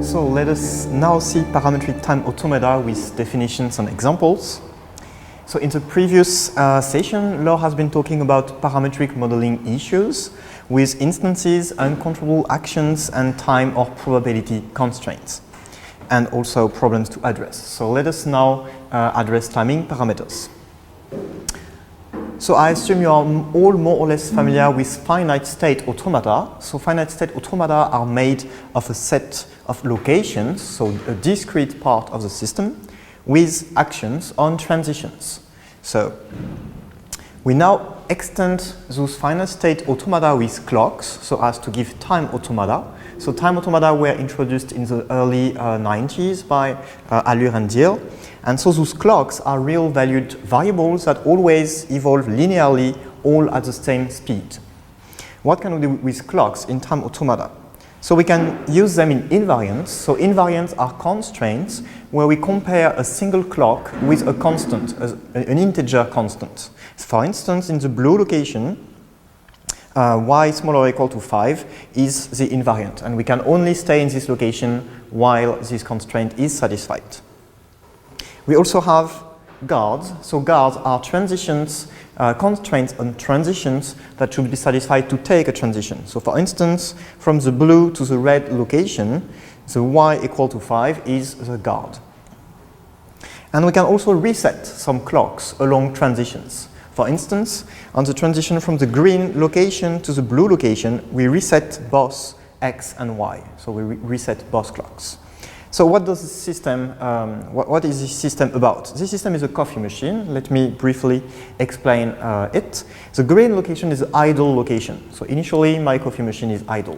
So let us now see parametric timed automata with definitions and examples. So in the previous session, Laure has been talking about parametric modeling issues with instances, uncontrollable actions, and time or probability constraints, and also problems to address. So let us now address timing parameters. So I assume you are all more or less familiar with finite state automata. So finite state automata are made of a set of locations, so a discrete part of the system, with actions on transitions. So we now extend those finite state automata with clocks so as to give time automata. So time automata were introduced in the early 90s by Allure and Deal. And so those clocks are real valued variables that always evolve linearly, all at the same speed. What can we do with clocks in time automata? So we can use them in invariants. So invariants are constraints where we compare a single clock with a constant, an integer constant. For instance, in the blue location, y smaller or equal to 5 is the invariant, and we can only stay in this location while this constraint is satisfied. We also have guards. So guards are transitions, constraints on transitions that should be satisfied to take a transition. So for instance, from the blue to the red location, the y equal to 5 is the guard. And we can also reset some clocks along transitions. For instance, on the transition from the green location to the blue location, we reset both x and y. So we reset both clocks. So what does the system, what is this system about? This system is a coffee machine. Let me briefly explain it. The green location is the idle location. So initially, my coffee machine is idle.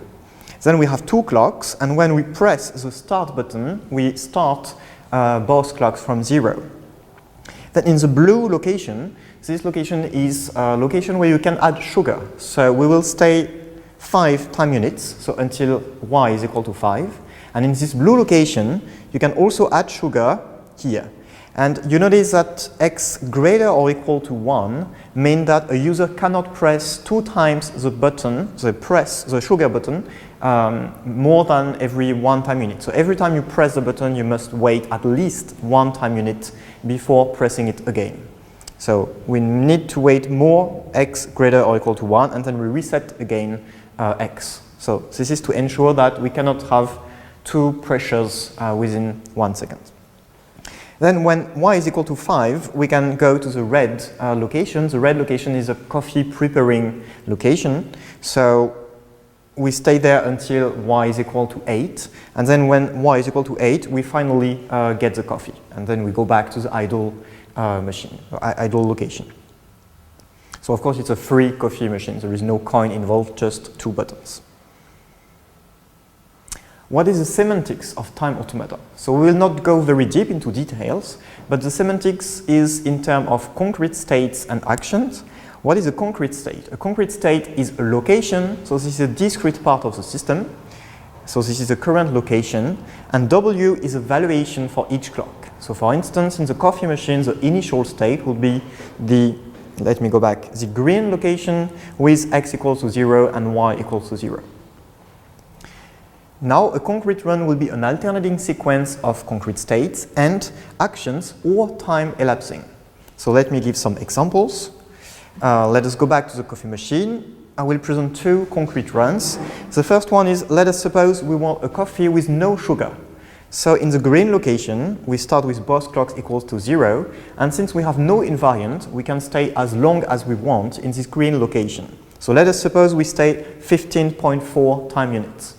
Then we have two clocks, and when we press the start button, we start both clocks from 0. Then in the blue location, this location is a location where you can add sugar. So we will stay 5 time units, so until y is equal to 5. And in this blue location, you can also add sugar here. And you notice that x greater or equal to 1 means that a user cannot press 2 times the button, the sugar button, more than every 1 time unit. So every time you press the button, you must wait at least 1 time unit before pressing it again. So we need to wait more x greater or equal to 1, and then we reset again x. So this is to ensure that we cannot have 2 pressures within 1 second. Then when y is equal to 5, we can go to the red location. The red location is a coffee preparing location. So we stay there until y is equal to 8. And then when y is equal to 8, we finally get the coffee. And then we go back to the idle machine, idle location. So of course it's a free coffee machine. There is no coin involved, just 2 buttons. What is the semantics of time automata? So we will not go very deep into details, but the semantics is in terms of concrete states and actions. What is a concrete state? A concrete state is a location, so this is a discrete part of the system. So this is the current location, and W is a valuation for each clock. So for instance, in the coffee machine, the initial state would be the, let me go back, the green location with x equals to 0 and y equals to 0. Now, a concrete run will be an alternating sequence of concrete states and actions or time elapsing. So let me give some examples. Let us go back to the coffee machine. I will present 2 concrete runs. The first one is, let us suppose we want a coffee with no sugar. So in the green location, we start with both clocks equals to 0. And since we have no invariant, we can stay as long as we want in this green location. So let us suppose we stay 15.4 time units.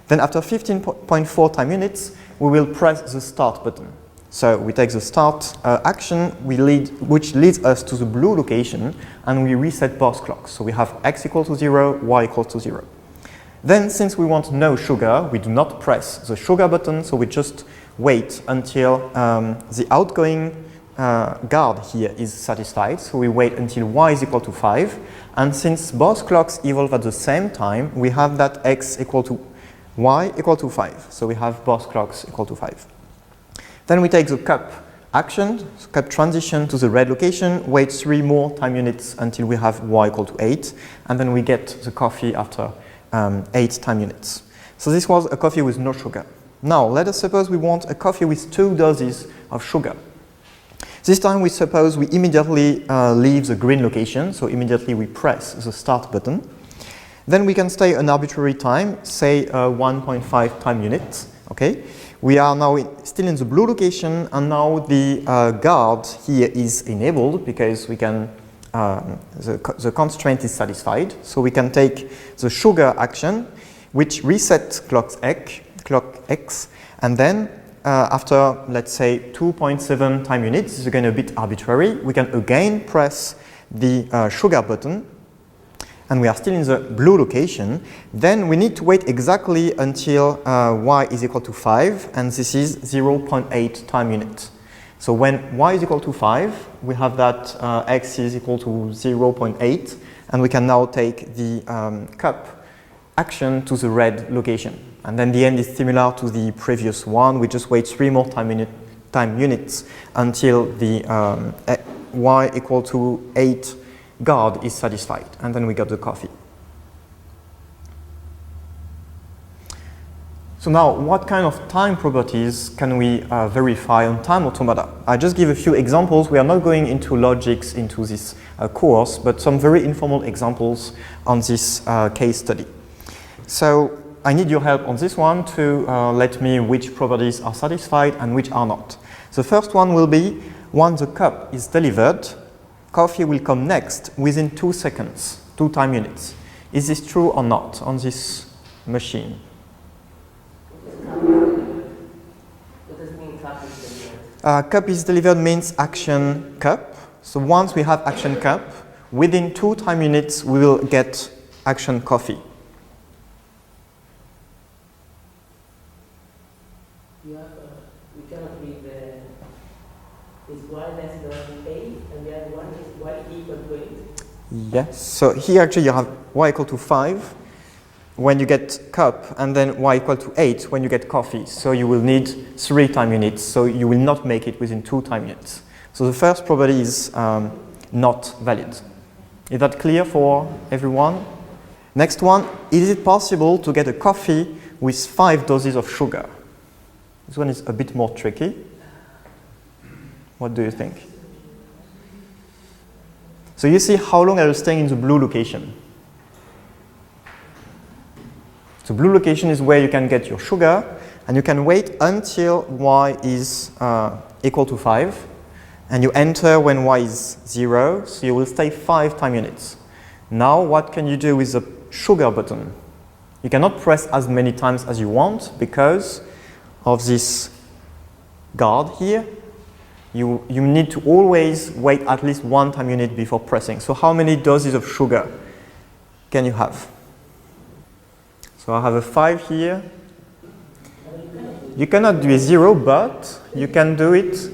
Then after 15.4 time units, we will press the start button. So we take the start action, which leads us to the blue location, and we reset both clocks. So we have x equals to 0, y equals to 0. Then, since we want no sugar, we do not press the sugar button, so we just wait until the outgoing guard here is satisfied, so we wait until y is equal to 5. And since both clocks evolve at the same time, we have that x equal to y equal to 5. So we have both clocks equal to 5. Then we take the cup action, so cup transition to the red location, wait 3 more time units until we have y equal to 8, and then we get the coffee after 8 time units. So this was a coffee with no sugar. Now, let us suppose we want a coffee with 2 doses of sugar. This time we suppose we immediately leave the green location, so immediately we press the start button. Then we can stay an arbitrary time, say 1.5 time units. Okay? We are now still in the blue location, and now the guard here is enabled because we can, the constraint is satisfied. So we can take the sugar action, which resets clock x, and then after, let's say, 2.7 time units, this is again a bit arbitrary, we can again press the sugar button, and we are still in the blue location. Then we need to wait exactly until y is equal to 5, and this is 0.8 time units. So when y is equal to 5, we have that x is equal to 0.8, and we can now take the cup action to the red location. And then the end is similar to the previous one. We just wait 3 more time units until the y equal to 8 guard is satisfied, and then we got the coffee. So now, what kind of time properties can we verify on time automata? I just give a few examples. We are not going into logics into this course, but some very informal examples on this case study. So I need your help on this one to let me which properties are satisfied and which are not. The first one will be, once the cup is delivered, coffee will come next within 2 seconds, 2 time units. Is this true or not on this machine? What does it mean, cup is delivered? Cup is delivered means action cup. So once we have action cup, within 2 time units we will get action coffee. We cannot read the is y less than 8, and the other one is y equal to 8. Yes, so here actually you have y equal to 5 when you get cup, and then y equal to 8 when you get coffee. So you will need 3 time units, so you will not make it within 2 time units. So the first property is not valid. Is that clear for everyone? Next one, is it possible to get a coffee with 5 doses of sugar? This one is a bit more tricky. What do you think? So you see how long are you staying in the blue location? The blue location is where you can get your sugar, and you can wait until y is equal to 5, and you enter when y is 0, so you will stay 5 time units. Now what can you do with the sugar button? You cannot press as many times as you want because of this guard here. You need to always wait at least 1 time unit before pressing. So how many doses of sugar can you have? So I have a 5 here. You cannot do a 0, but you can do it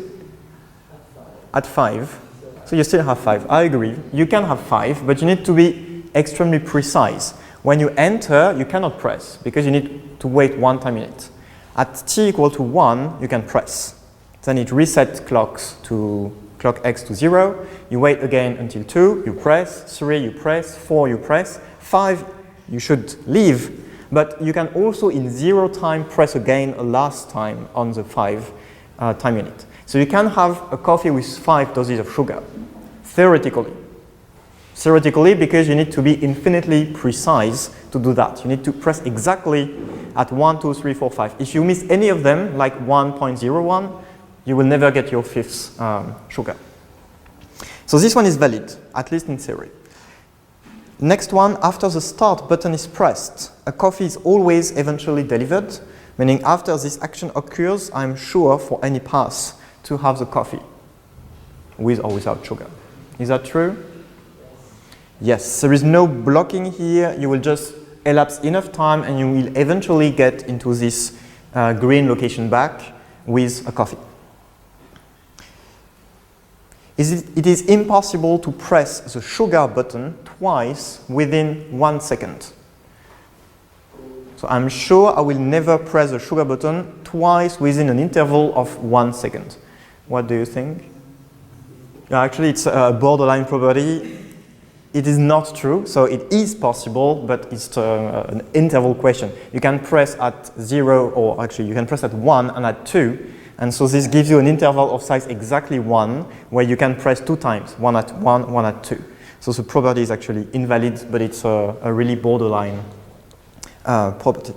at 5. So you still have 5. I agree. You can have 5, but you need to be extremely precise. When you enter, you cannot press because you need to wait 1 time unit. At t equal to 1, you can press. Then it resets clock x to 0. You wait again until 2, you press, 3, you press, 4, you press, 5, you should leave. But you can also in 0 time press again a last time on the 5 time unit. So you can have a coffee with 5 doses of sugar, theoretically. Theoretically, because you need to be infinitely precise to do that. You need to press exactly at 1, 2, 3, 4, 5. If you miss any of them, like 1.01, you will never get your 5th sugar. So this one is valid, at least in theory. Next one, after the start button is pressed, a coffee is always eventually delivered, meaning after this action occurs, I'm sure for any pass to have the coffee, with or without sugar. Is that true? Yes, there is no blocking here. You will just elapse enough time and you will eventually get into this green location back with a coffee. it is impossible to press the sugar button twice within 1 second. So I'm sure I will never press the sugar button twice within an interval of 1 second. What do you think? Actually, it's a borderline property. It is not true, so it is possible, but it's an interval question. You can press at 0, or actually you can press at 1 and at 2, and so this gives you an interval of size exactly 1, where you can press 2 times, 1 at 1, 1 at 2. So the property is actually invalid, but it's a really borderline property.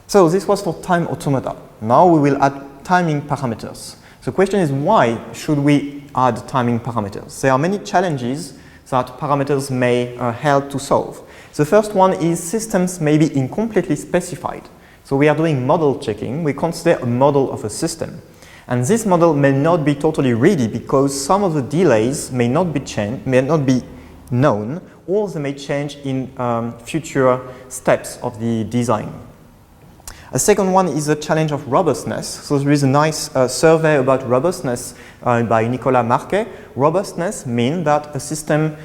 So this was for time automata. Now we will add timing parameters. The question is, why should we add timing parameters? There are many challenges that parameters may help to solve. The first one is systems may be incompletely specified. So we are doing model checking. We consider a model of a system. And this model may not be totally ready because some of the delays may not be known, or they may change in future steps of the design. A second one is the challenge of robustness. So there is a nice survey about robustness by Nicolas Marquet. Robustness means that a system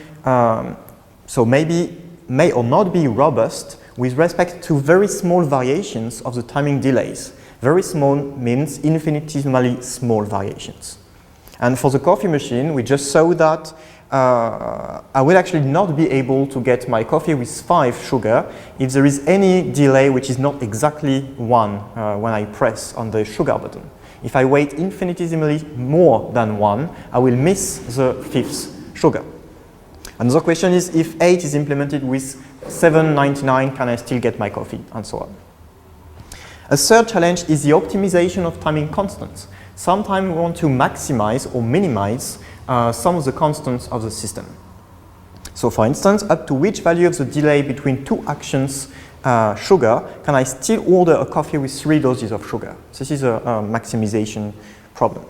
may or not be robust with respect to very small variations of the timing delays. Very small means infinitesimally small variations. And for the coffee machine, we just saw that I will actually not be able to get my coffee with 5 sugar if there is any delay which is not exactly 1 when I press on the sugar button. If I wait infinitesimally more than 1, I will miss the 5th sugar. Another question is, if 8 is implemented with 7.99, can I still get my coffee, and so on. A third challenge is the optimization of timing constants. Sometimes we want to maximize or minimize some of the constants of the system. So for instance, up to which value of the delay between 2 actions sugar can I still order a coffee with 3 doses of sugar? This is a maximization problem.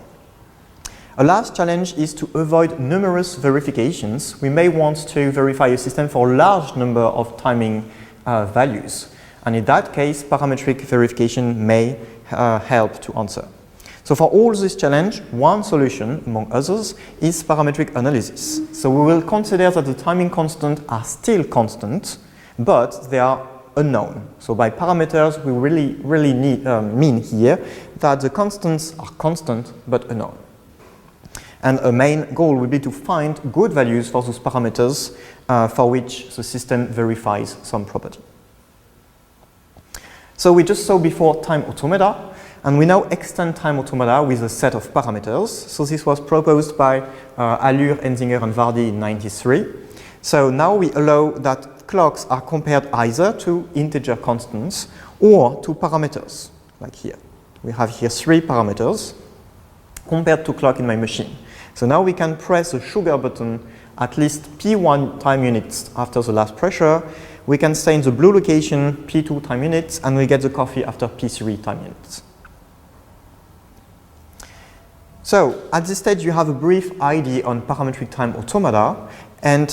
A last challenge is to avoid numerous verifications. We may want to verify a system for a large number of timing values. And in that case, parametric verification may help to answer. So for all this challenge, one solution, among others, is parametric analysis. So we will consider that the timing constants are still constant, but they are unknown. So by parameters, we really mean here that the constants are constant but unknown. And a main goal will be to find good values for those parameters for which the system verifies some property. So we just saw before time automata, and we now extend time automata with a set of parameters. So this was proposed by Allure, Enzinger, and Vardy in 1993. So now we allow that clocks are compared either to integer constants or to parameters, like here. We have here 3 parameters compared to clock in my machine. So now we can press the sugar button at least P1 time units after the last pressure. We can stay in the blue location P2 time units, and we get the coffee after P3 time units. So at this stage, you have a brief idea on parametric time automata, and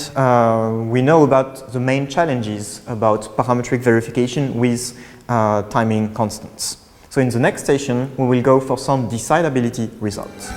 we know about the main challenges about parametric verification with timing constants. So in the next session, we will go for some decidability results.